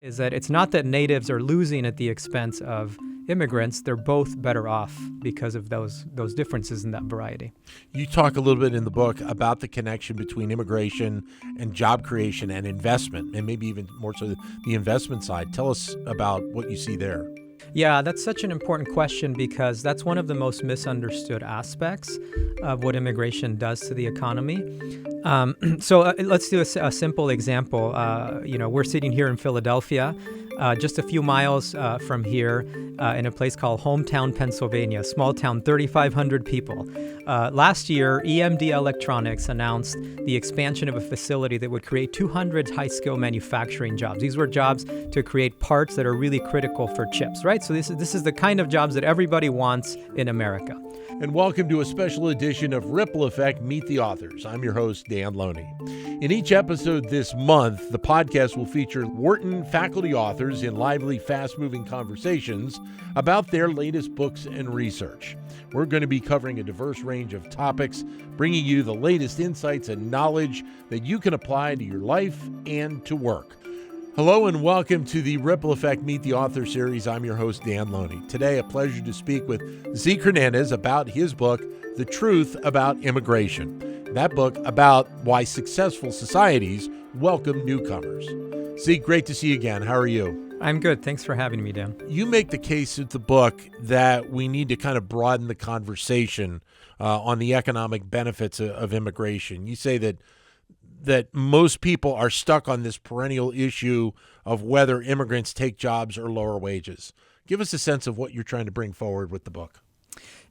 is that it's not that natives are losing at the expense of immigrants. They're both better off because of those differences in that variety. You talk a little bit in the book about the connection between immigration and job creation and investment, and maybe even more so the investment side. Tell us about what you see there. Yeah, that's such an important question because that's one of the most misunderstood aspects of what immigration does to the economy. So let's do a simple example. We're sitting here in Philadelphia, just a few miles from here, in a place called Hometown, Pennsylvania, small town, 3,500 people. Last year, EMD Electronics announced the expansion of a facility that would create 200 high-skill manufacturing jobs. These were jobs to create parts that are really critical for chips, right? So this is the kind of jobs that everybody wants in America. And welcome to a special edition of Ripple Effect Meet the Authors. I'm your host, Dan Loney. In each episode this month, the podcast will feature Wharton faculty authors in lively, fast-moving conversations about their latest books and research. We're going to be covering a diverse range of topics, bringing you the latest insights and knowledge that you can apply to your life and to work. Hello and welcome to the Ripple Effect Meet the Author series. I'm your host, Dan Loney. Today, a pleasure to speak with Zeke Hernandez about his book, The Truth About Immigration. That book about why successful societies welcome newcomers. Zeke, great to see you again. How are you? I'm good. Thanks for having me, Dan. You make the case with the book that we need to kind of broaden the conversation on the economic benefits of immigration. You say that most people are stuck on this perennial issue of whether immigrants take jobs or lower wages. Give us a sense of what you're trying to bring forward with the book.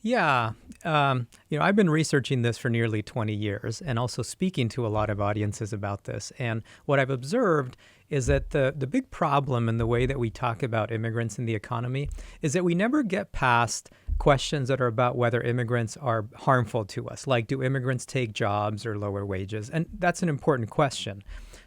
Yeah. I've been researching this for nearly 20 years and also speaking to a lot of audiences about this. And what I've observed is that the big problem in the way that we talk about immigrants in the economy is that we never get past questions that are about whether immigrants are harmful to us, like do immigrants take jobs or lower wages? And that's an important question.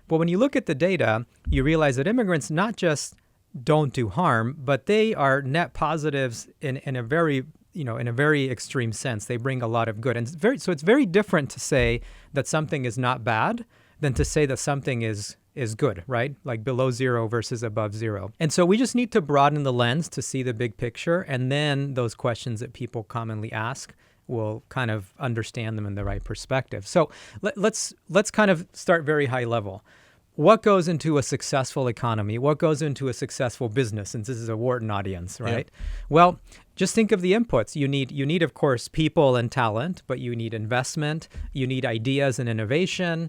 But when you look at the data, you realize that immigrants not just don't do harm, but they are net positives in a very extreme sense. They bring a lot of good. And it's very different to say that something is not bad than to say that something is good, right? Like below zero versus above zero. And so we just need to broaden the lens to see the big picture. And then those questions that people commonly ask, we'll kind of understand them in the right perspective. So let's kind of start very high level. What goes into a successful economy? What goes into a successful business, since this is a Wharton audience, right? Yeah. Well, just think of the inputs. You need, of course, people and talent, but you need investment. You need ideas and innovation.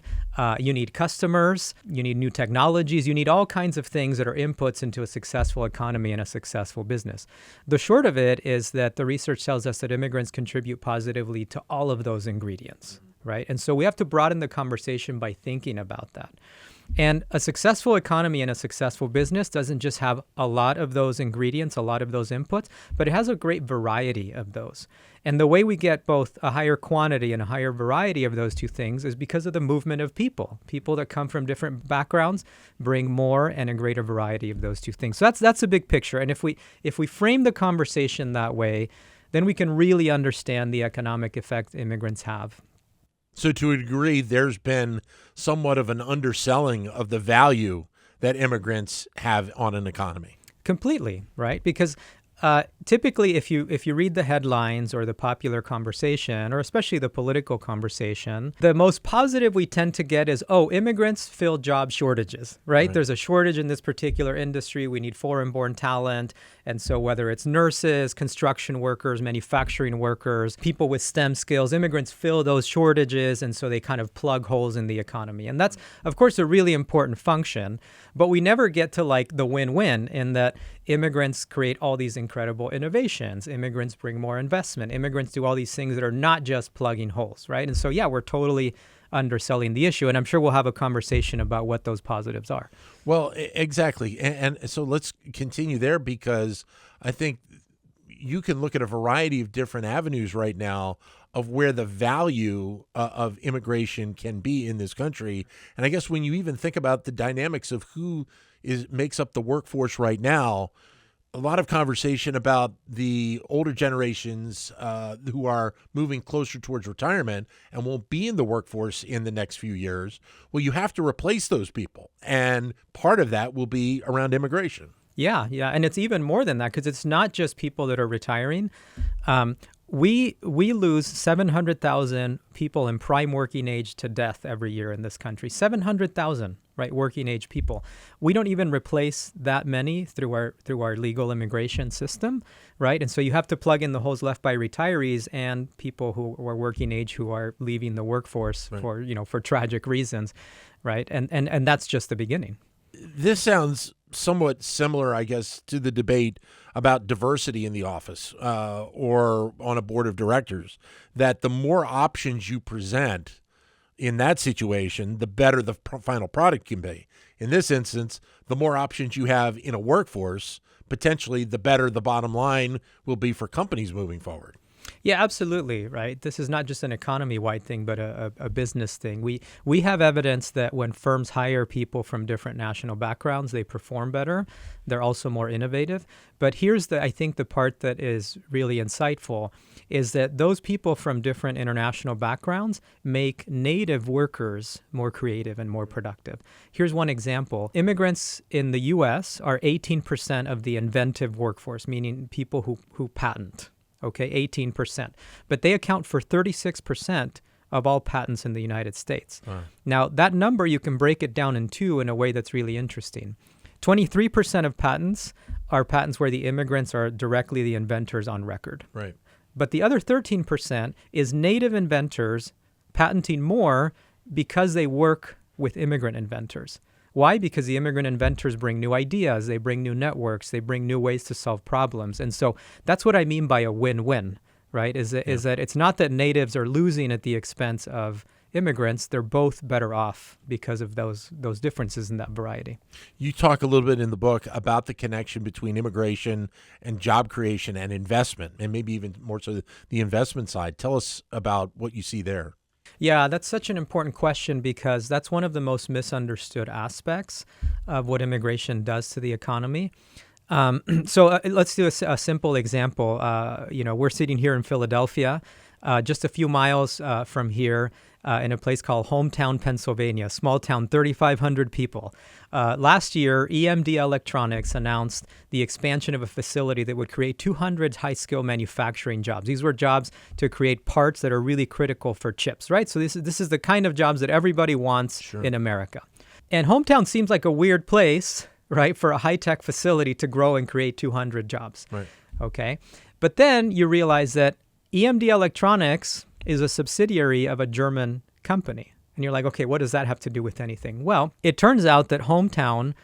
You need customers. You need new technologies. You need all kinds of things that are inputs into a successful economy and a successful business. The short of it is that the research tells us that immigrants contribute positively to all of those ingredients, right? And so we have to broaden the conversation by thinking about that. And a successful economy and a successful business doesn't just have a lot of those ingredients, a lot of those inputs, but it has a great variety of those. And the way we get both a higher quantity and a higher variety of those two things is because of the movement of people. People that come from different backgrounds bring more and a greater variety of those two things. So that's a big picture. And if we frame the conversation that way, then we can really understand the economic effect immigrants have. So to a degree, there's been somewhat of an underselling of the value that immigrants have on an economy. Completely, right? Because typically, if you read the headlines or the popular conversation, or especially the political conversation, the most positive we tend to get is, immigrants fill job shortages, right? There's a shortage in this particular industry. We need foreign-born talent. And so whether it's nurses, construction workers, manufacturing workers, people with STEM skills, immigrants fill those shortages. And so they kind of plug holes in the economy. And that's, of course, a really important function. But we never get to like the win-win in that immigrants create all these incredible innovations. Immigrants bring more investment. Immigrants do all these things that are not just plugging holes, right? And so, yeah, we're totally underselling the issue. And I'm sure we'll have a conversation about what those positives are. Well, exactly. And so let's continue there, because I think you can look at a variety of different avenues right now of where the value of immigration can be in this country. And I guess when you even think about the dynamics of who makes up the workforce right now, a lot of conversation about the older generations who are moving closer towards retirement and won't be in the workforce in the next few years. Well, you have to replace those people. And part of that will be around immigration. Yeah. And it's even more than that because it's not just people that are retiring. We lose 700,000 people in prime working age to death every year in this country. 700,000, right, working age people. We don't even replace that many through our legal immigration system, right? And so you have to plug in the holes left by retirees and people who are working age who are leaving the workforce for tragic reasons, right? And that's just the beginning. This sounds somewhat similar, I guess, to the debate about diversity in the office or on a board of directors, that the more options you present in that situation, the better the final product can be. In this instance, the more options you have in a workforce, potentially the better the bottom line will be for companies moving forward. Yeah, absolutely, right? This is not just an economy-wide thing, but a business thing. We have evidence that when firms hire people from different national backgrounds, they perform better. They're also more innovative. But here's I think the part that is really insightful is that those people from different international backgrounds make native workers more creative and more productive. Here's one example. Immigrants in the U.S. are 18% of the inventive workforce, meaning people who patent. Okay, 18%. But they account for 36% of all patents in the United States. Now, that number, you can break it down in two in a way that's really interesting. 23% of patents are patents where the immigrants are directly the inventors on record. Right. But the other 13% is native inventors patenting more because they work with immigrant inventors. Why? Because the immigrant inventors bring new ideas, they bring new networks, they bring new ways to solve problems. And so that's what I mean by a win-win, right? Is that it's not that natives are losing at the expense of immigrants. They're both better off because of those differences in that variety. You talk a little bit in the book about the connection between immigration and job creation and investment, and maybe even more so the investment side. Tell us about what you see there. Yeah, that's such an important question because that's one of the most misunderstood aspects of what immigration does to the economy. So let's do a simple example. We're sitting here in Philadelphia, just a few miles from here, in a place called Hometown, Pennsylvania, small town, 3,500 people. Last year, EMD Electronics announced the expansion of a facility that would create 200 high-skill manufacturing jobs. These were jobs to create parts that are really critical for chips, right? So this is the kind of jobs that everybody wants in America. And Hometown seems like a weird place, right, for a high-tech facility to grow and create 200 jobs. Right. Okay. But then you realize that EMD Electronics is a subsidiary of a German company. And you're like, okay, what does that have to do with anything? Well, it turns out that Hometown,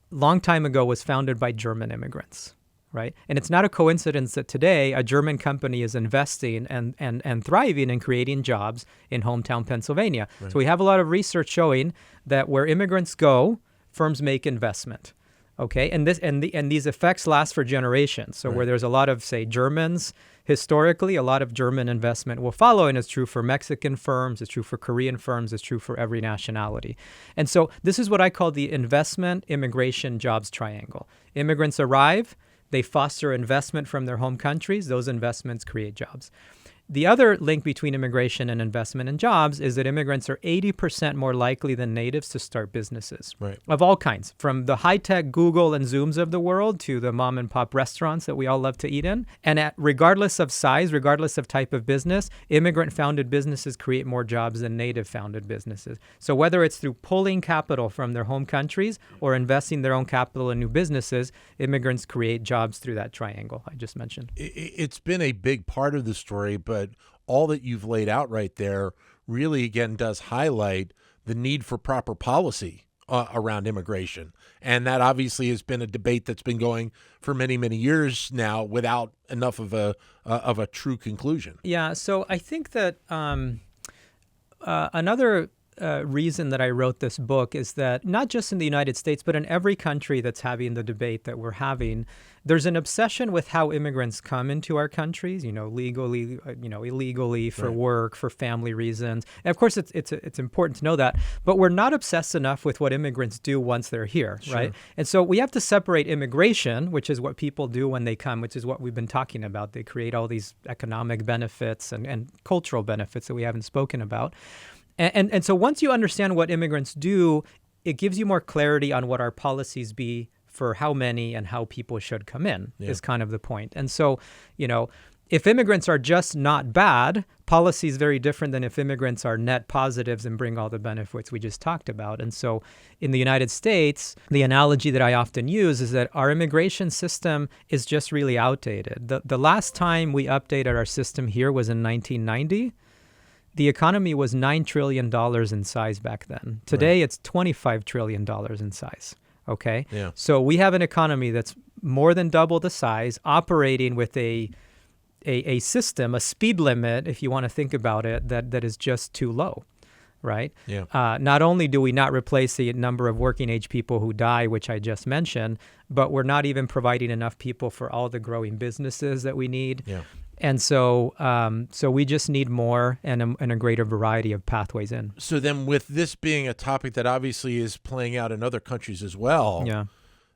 long time ago, was founded by German immigrants, right? And it's not a coincidence that today a German company is investing and thriving and creating jobs in Hometown, Pennsylvania. Right. So we have a lot of research showing that where immigrants go, firms make investment. Okay, and these effects last for generations. So where there's a lot of, say, Germans, historically, a lot of German investment will follow, and it's true for Mexican firms, it's true for Korean firms, it's true for every nationality. And so this is what I call the investment, immigration, jobs triangle. Immigrants arrive, they foster investment from their home countries, those investments create jobs. The other link between immigration and investment and jobs is that immigrants are 80% more likely than natives to start businesses of all kinds, from the high-tech Google and Zooms of the world to the mom-and-pop restaurants that we all love to eat in. And regardless of size, regardless of type of business, immigrant-founded businesses create more jobs than native-founded businesses. So whether it's through pulling capital from their home countries or investing their own capital in new businesses, immigrants create jobs through that triangle I just mentioned. It's been a big part of the story, but all that you've laid out right there really, again, does highlight the need for proper policy around immigration. And that obviously has been a debate that's been going for many, many years now without enough of a true conclusion. Yeah, so I think that another reason that I wrote this book is that not just in the United States, but in every country that's having the debate that we're having, there's an obsession with how immigrants come into our countries, legally, illegally, for work, for family reasons. And of course, it's important to know that, but we're not obsessed enough with what immigrants do once they're here, right? And so we have to separate immigration, which is what people do when they come, which is what we've been talking about. They create all these economic benefits and cultural benefits that we haven't spoken about. And so once you understand what immigrants do, it gives you more clarity on what our policies be for how many and how people should come in, is kind of the point. And so, if immigrants are just not bad, policy is very different than if immigrants are net positives and bring all the benefits we just talked about. And so in the United States, the analogy that I often use is that our immigration system is just really outdated. The last time we updated our system here was in 1990. The economy was $9 trillion in size back then. Today, it's $25 trillion in size. Okay? Yeah. So we have an economy that's more than double the size, operating with a system, a speed limit, if you want to think about it, that is just too low, right? Yeah. Not only do we not replace the number of working age people who die, which I just mentioned, but we're not even providing enough people for all the growing businesses that we need. Yeah. And so we just need more and a greater variety of pathways in. So then with this being a topic that obviously is playing out in other countries as well,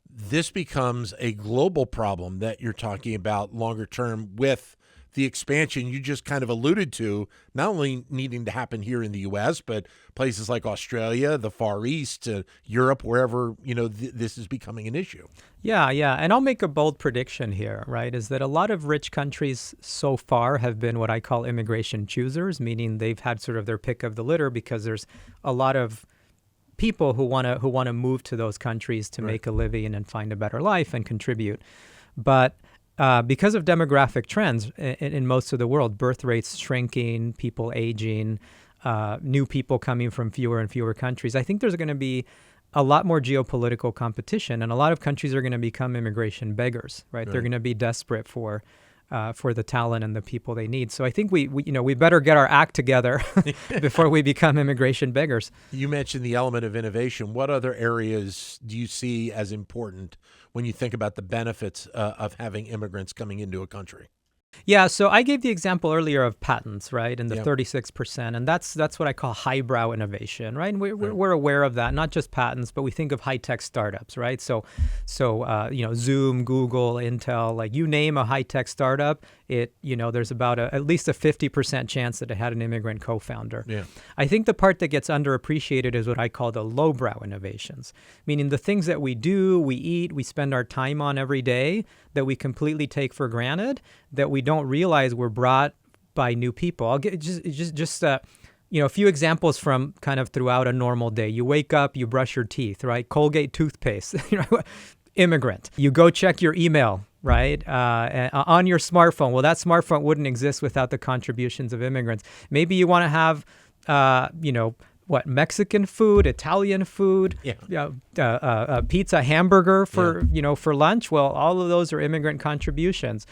this becomes a global problem that you're talking about longer term with the expansion you just kind of alluded to, not only needing to happen here in the U.S., but places like Australia, the Far East, Europe, wherever, this is becoming an issue. Yeah. And I'll make a bold prediction here, right, is that a lot of rich countries so far have been what I call immigration choosers, meaning they've had sort of their pick of the litter because there's a lot of people who want to move to those countries to make a living and find a better life and contribute. But because of demographic trends in most of the world, birth rates shrinking, people aging, new people coming from fewer and fewer countries, I think there's going to be a lot more geopolitical competition, and a lot of countries are going to become immigration beggars, right? They're going to be desperate for the talent and the people they need. So I think we better get our act together before we become immigration beggars. You mentioned the element of innovation. What other areas do you see as important when you think about the benefits of having immigrants coming into a country? Yeah, so I gave the example earlier of patents, right, and the 36%, and that's what I call highbrow innovation, right? And we're aware of that, not just patents, but we think of high-tech startups, right? So Zoom, Google, Intel, like you name a high-tech startup, there's about at least a 50% chance that it had an immigrant co-founder. Yeah. I think the part that gets underappreciated is what I call the lowbrow innovations, meaning the things that we do, we eat, we spend our time on every day that we completely take for granted, that we don't realize were brought by new people. I'll get just a few examples from kind of throughout a normal day. You wake up, you brush your teeth, right? Colgate toothpaste, immigrant. You go check your email, right? On your smartphone. Well, that smartphone wouldn't exist without the contributions of immigrants. Maybe you want to have, Mexican food, Italian food, pizza, hamburger for lunch. Well, all of those are immigrant contributions.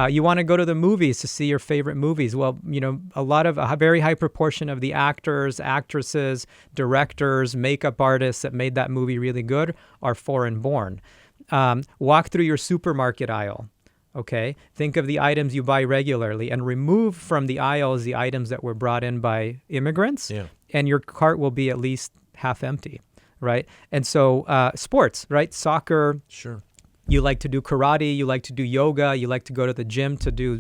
You want to go to the movies to see your favorite movies. Well, a very high proportion of the actors, actresses, directors, makeup artists that made that movie really good are foreign born. Walk through your supermarket aisle. Okay, think of the items you buy regularly and remove from the aisles the items that were brought in by immigrants, and your cart will be at least half empty, right? And so sports, right? Soccer. Sure. You like to do karate, you like to do yoga, you like to go to the gym to do,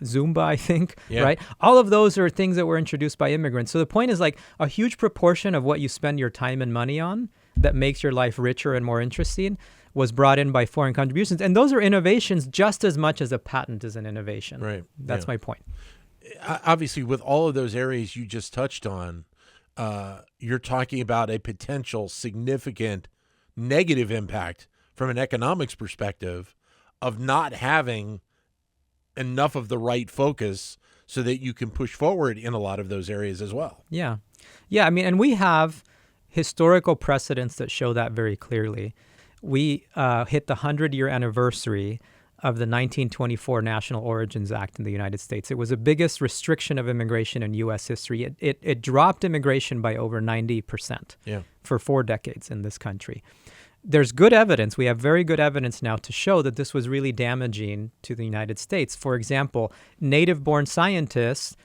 Zumba, I think, right? All of those are things that were introduced by immigrants. So the point is like a huge proportion of what you spend your time and money on that makes your life richer and more interesting was brought in by foreign contributions. And those are innovations just as much as a patent is an innovation. Right. That's my point. Obviously, with all of those areas you just touched on, you're talking about a potential significant negative impact from an economics perspective of not having enough of the right focus so that you can push forward in a lot of those areas as well. Yeah. I mean, and we have historical precedents that show that very clearly. We hit the 100-year anniversary of the 1924 National Origins Act in the United States. It was the biggest restriction of immigration in U.S. history. It dropped immigration by over 90% for 4 decades in this country. There's good evidence. We have very good evidence now to show that this was really damaging to the United States. For example, native-born scientists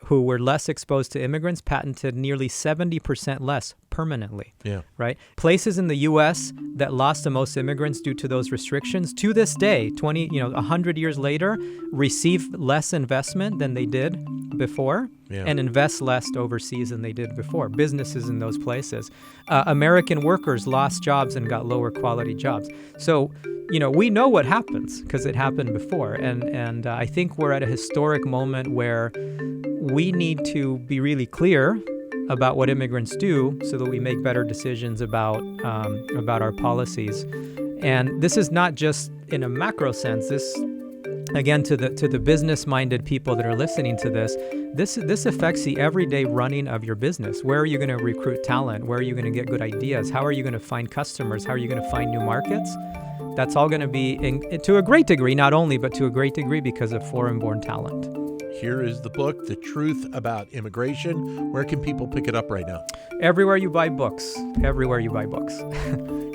who were less exposed to immigrants patented nearly 70% less permanently, right? Places in the U.S. that lost the most immigrants due to those restrictions, to this day, 100 years later, receive less investment than they did before and invest less overseas than they did before. Businesses in those places. American workers lost jobs and got lower quality jobs. So, we know what happens because it happened before. And I think we're at a historic moment where we need to be really clear about what immigrants do so that we make better decisions about our policies. And this is not just in a macro sense. This, again, to the business-minded people that are listening to this affects the everyday running of your business. Where are you going to recruit talent? Where are you going to get good ideas? How are you going to find customers? How are you going to find new markets? That's all going to be, to a great degree, not only, but to a great degree because of foreign-born talent. Here is the book, The Truth About Immigration. Where can people pick it up right now? Everywhere you buy books. Everywhere you buy books.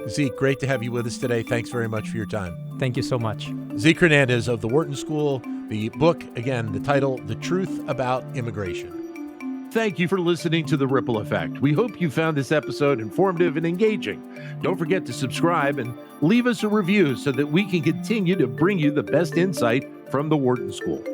Zeke, great to have you with us today. Thanks very much for your time. Thank you so much. Zeke Hernandez of the Wharton School. The book, again, the title, The Truth About Immigration. Thank you for listening to The Ripple Effect. We hope you found this episode informative and engaging. Don't forget to subscribe and leave us a review so that we can continue to bring you the best insight from the Wharton School.